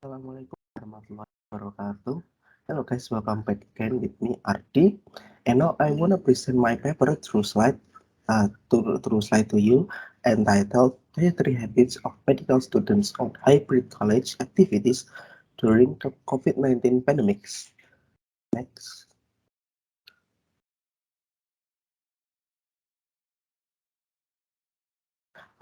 Assalamualaikum warahmatullahi wabarakatuh. Hello guys, welcome back again with me Ardhi. And now I wanna present my paper through slide to you entitled Dietary Habits of Medical Students on Hybrid College Activities during the COVID-19 pandemics. Next.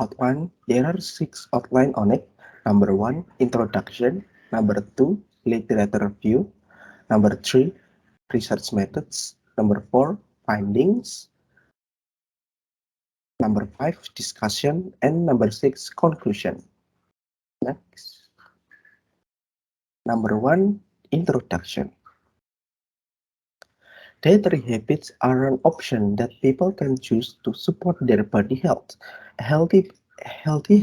Outline. There are 6 outlines on it. Number 1, introduction. Number 2, literature review. Number 3, research methods. Number 4, findings. Number 5, discussion. And number 6, conclusion. Next. Number 1, introduction. Dietary habits are an option that people can choose to support their body health. Healthy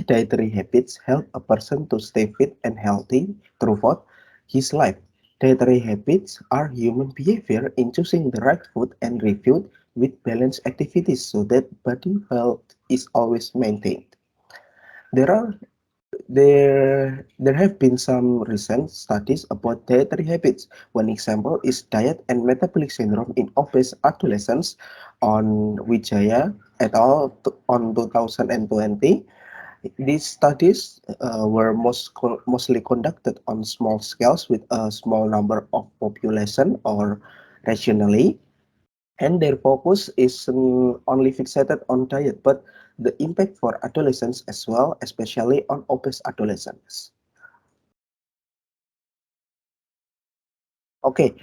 dietary habits help a person to stay fit and healthy throughout his life. Dietary habits are human behavior in choosing the right food and reviewed with balanced activities so that body health is always maintained. There are there have been some recent studies about dietary habits. One example is diet and metabolic syndrome in obese adolescents on Wijaya et al. On 2020. These studies were mostly conducted on small scales with a small number of population or regionally, and their focus isn't only fixated on diet, but the impact for adolescents as well, especially on obese adolescents. Okay,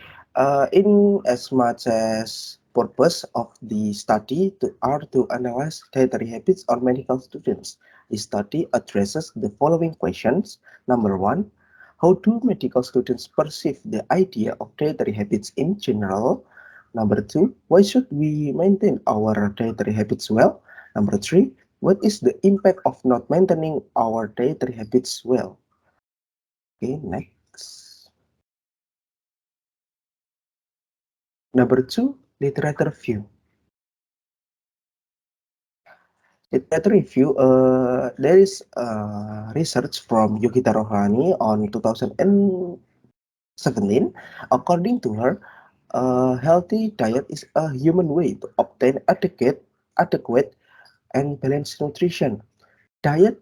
in as much as purpose of the study are to analyze dietary habits on medical students. The study addresses the following questions. Number 1, how do medical students perceive the idea of dietary habits in general? Number 2, why should we maintain our dietary habits well? Number 3, what is the impact of not maintaining our dietary habits well? Okay, next. Number 2, literature review. Literature review, there is research from Yogita Rohani on 2017. According to her, a healthy diet is a human way to obtain adequate and balanced nutrition. Diet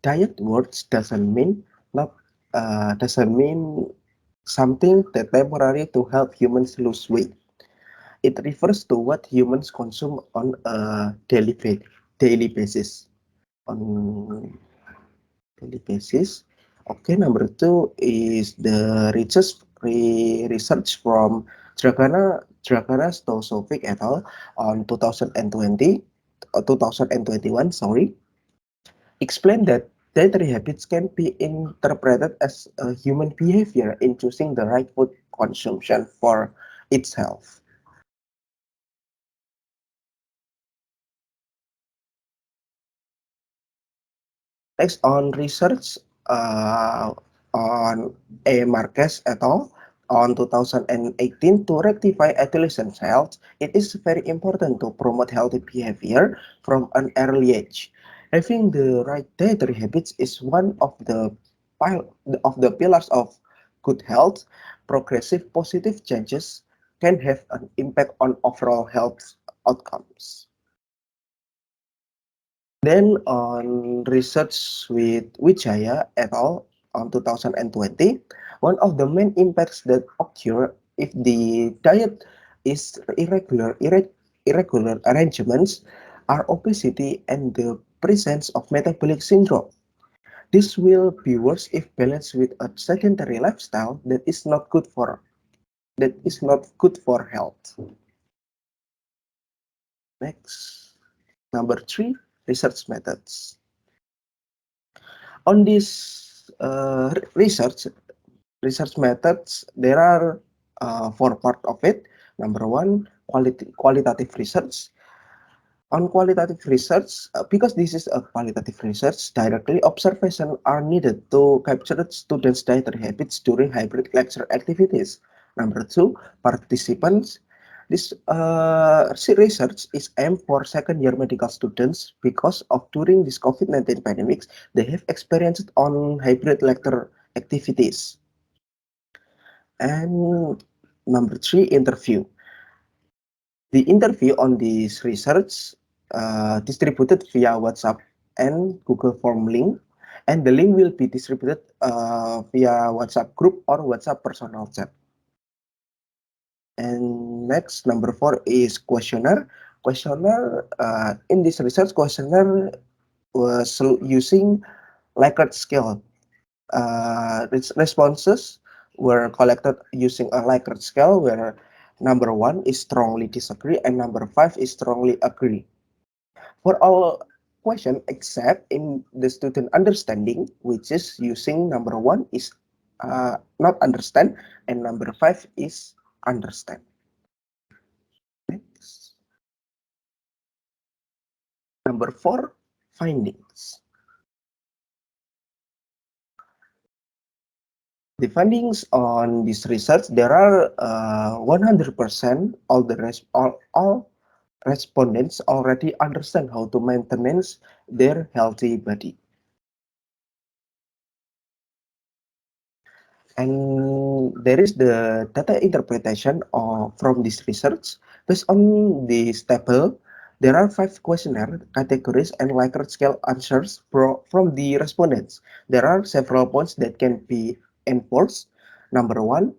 diet words not doesn't mean something that temporary to help humans lose weight. It refers to what humans consume on a daily basis. On daily basis. Okay, number 2 is the research from Dragana Stosovic et al. On 2021, sorry, explained that dietary habits can be interpreted as a human behavior in choosing the right food consumption for its health. Next, on research on A. Marquez et al. On 2018, to rectify adolescent health, it is very important to promote healthy behavior from an early age. Having the right dietary habits is one of the pillars of good health. Progressive positive changes can have an impact on overall health outcomes. Then on research with Wijaya et al. On 2020, one of the main impacts that occur if the diet is irregular arrangements are obesity and the presence of metabolic syndrome. This will be worse if balanced with a sedentary lifestyle that is not good for health. Next, number 3, research methods. On this research methods, there are 4 parts of it. Number 1, qualitative research. On qualitative research, because this is a qualitative research, directly observation are needed to capture students' dietary habits during hybrid lecture activities. Number 2, participants. This research is aimed for second-year medical students because of during this COVID-19 pandemics, they have experienced on hybrid activities. And number three, interview. The interview on this research distributed via WhatsApp and Google Form link, and the link will be distributed via WhatsApp group or WhatsApp personal chat. And next, number four is questionnaire. Questionnaire in this research, questionnaire was using Likert scale. Responses were collected using a Likert scale where number one is strongly disagree and number five is strongly agree. For all question except in the student understanding, which is using number one is not understand and number five is understand. Next. Number four, findings. The findings on this research, there are 100% all respondents already understand how to maintain their healthy body. And there is the data interpretation from this research. Based on this table, there are five questionnaire categories and Likert scale answers from the respondents. There are several points that can be enforced. Number one,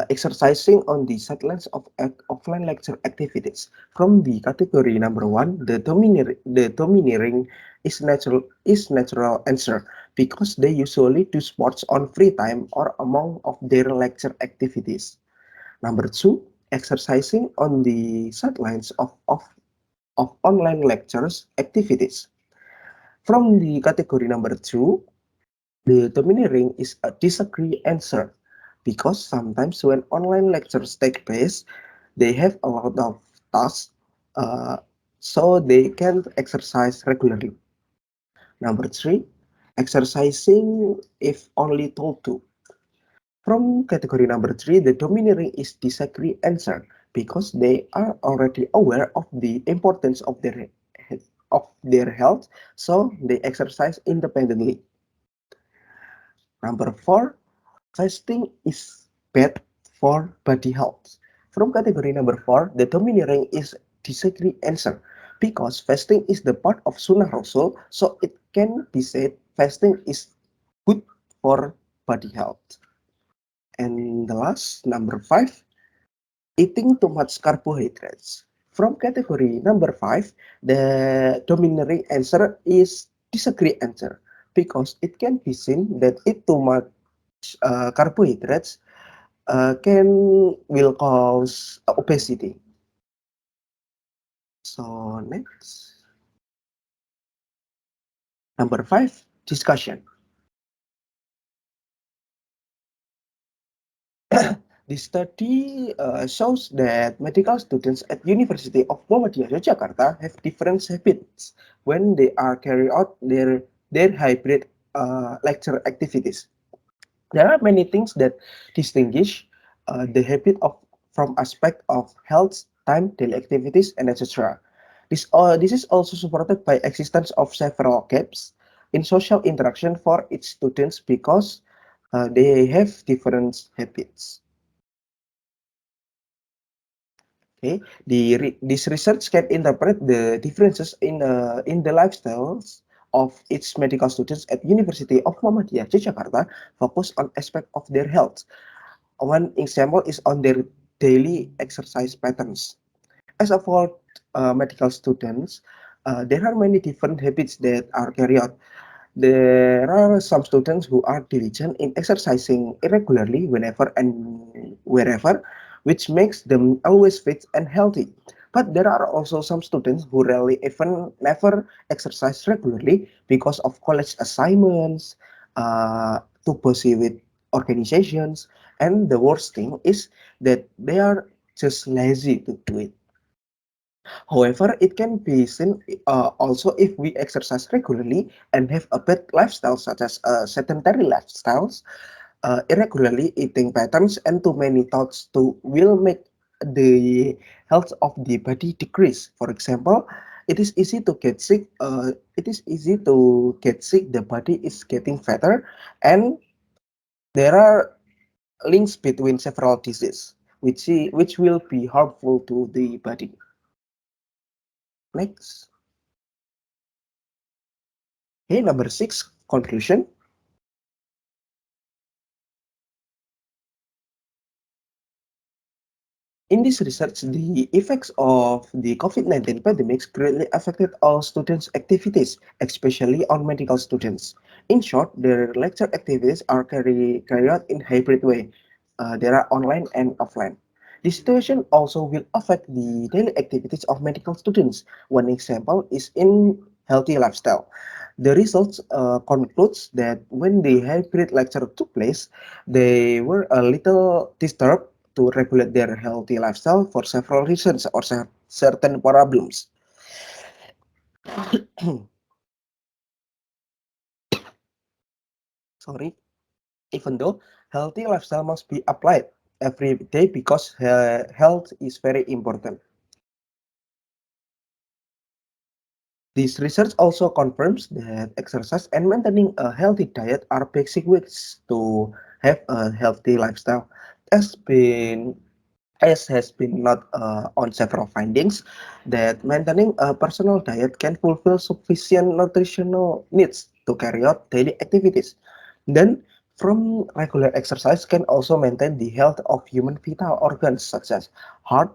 exercising on the sidelines of offline lecture activities. From the category number one, the domineering is natural answer because they usually do sports on free time or among of their lecture activities. Number two, exercising on the sidelines of online lectures activities. From the category number two, the domineering is a disagree answer because sometimes when online lectures take place, they have a lot of tasks, uh, so they can't exercise regularly. Number three, exercising if only told to. From category number three, the domineering is disagree answer because they are already aware of the importance of their health, so they exercise independently. Number four, fasting is bad for body health. From category number four, the domineering is disagree answer because fasting is the part of Sunnah Rasul, so it can be said fasting is good for body health. And the last, number five, eating too much carbohydrates. From category number five, the domineering answer is disagree answer because it can be seen that eat too much carbohydrates can will cause obesity. So next, number five, discussion. This study shows that medical students at University of Muhammadiyah Yogyakarta have different habits when they are carry out their hybrid lecture activities. There are many things that distinguish the habit of from aspect of health, time, daily activities, and etc. This is also supported by existence of several gaps in social interaction for its students because they have different habits. Okay, this research can interpret the differences in the lifestyles of its medical students at University of Muhammadiyah Yogyakarta, focus on aspect of their health. One example is on their daily exercise patterns. As of all medical students, there are many different habits that are carried out. There are some students who are diligent in exercising irregularly whenever and wherever, which makes them always fit and healthy. But there are also some students who rarely even never exercise regularly because of college assignments, too busy with organizations, and the worst thing is that they are just lazy to do it. However, it can be seen also if we exercise regularly and have a bad lifestyle, such as sedentary lifestyles, irregularly eating patterns, and too many thoughts to will make the health of the body decrease. For example, It is easy to get sick. It is easy to get sick. The body is getting fatter, and there are links between several diseases, which will be harmful to the body. Next, okay, number six, conclusion. In this research, the effects of the COVID-19 pandemic greatly affected all students' activities, especially on medical students. In short, their lecture activities are carried out in hybrid way. There are online and offline. The situation also will affect the daily activities of medical students. One example is in healthy lifestyle. The results concludes that when the hybrid lecture took place, they were a little disturbed to regulate their healthy lifestyle for several reasons or certain problems. Sorry. Even though healthy lifestyle must be applied every day because health is very important. This research also confirms that exercise and maintaining a healthy diet are basic ways to have a healthy lifestyle. As been as has been noted on several findings, that maintaining a personal diet can fulfill sufficient nutritional needs to carry out daily activities. Then, from regular exercise can also maintain the health of human vital organs such as heart,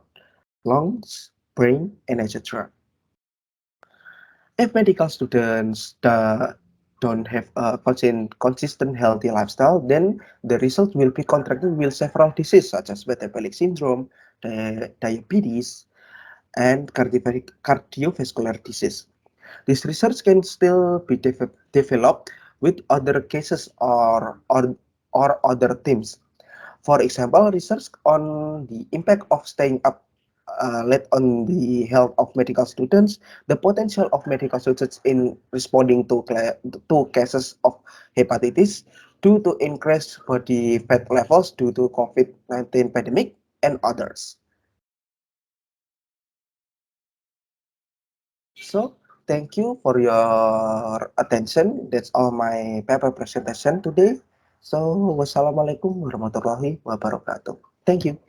lungs, brain, and etc. If medical students don't have a consistent healthy lifestyle, then the result will be contracting with several diseases such as metabolic syndrome, diabetes, and cardiovascular disease. This research can still be developed with other cases or other themes. For example, research on the impact of staying up late on the health of medical students, the potential of medical students in responding to cases of hepatitis due to increased body fat levels due to COVID-19 pandemic, and others. So, thank you for your attention. That's all my paper presentation today. So, wassalamualaikum warahmatullahi wabarakatuh. Thank you.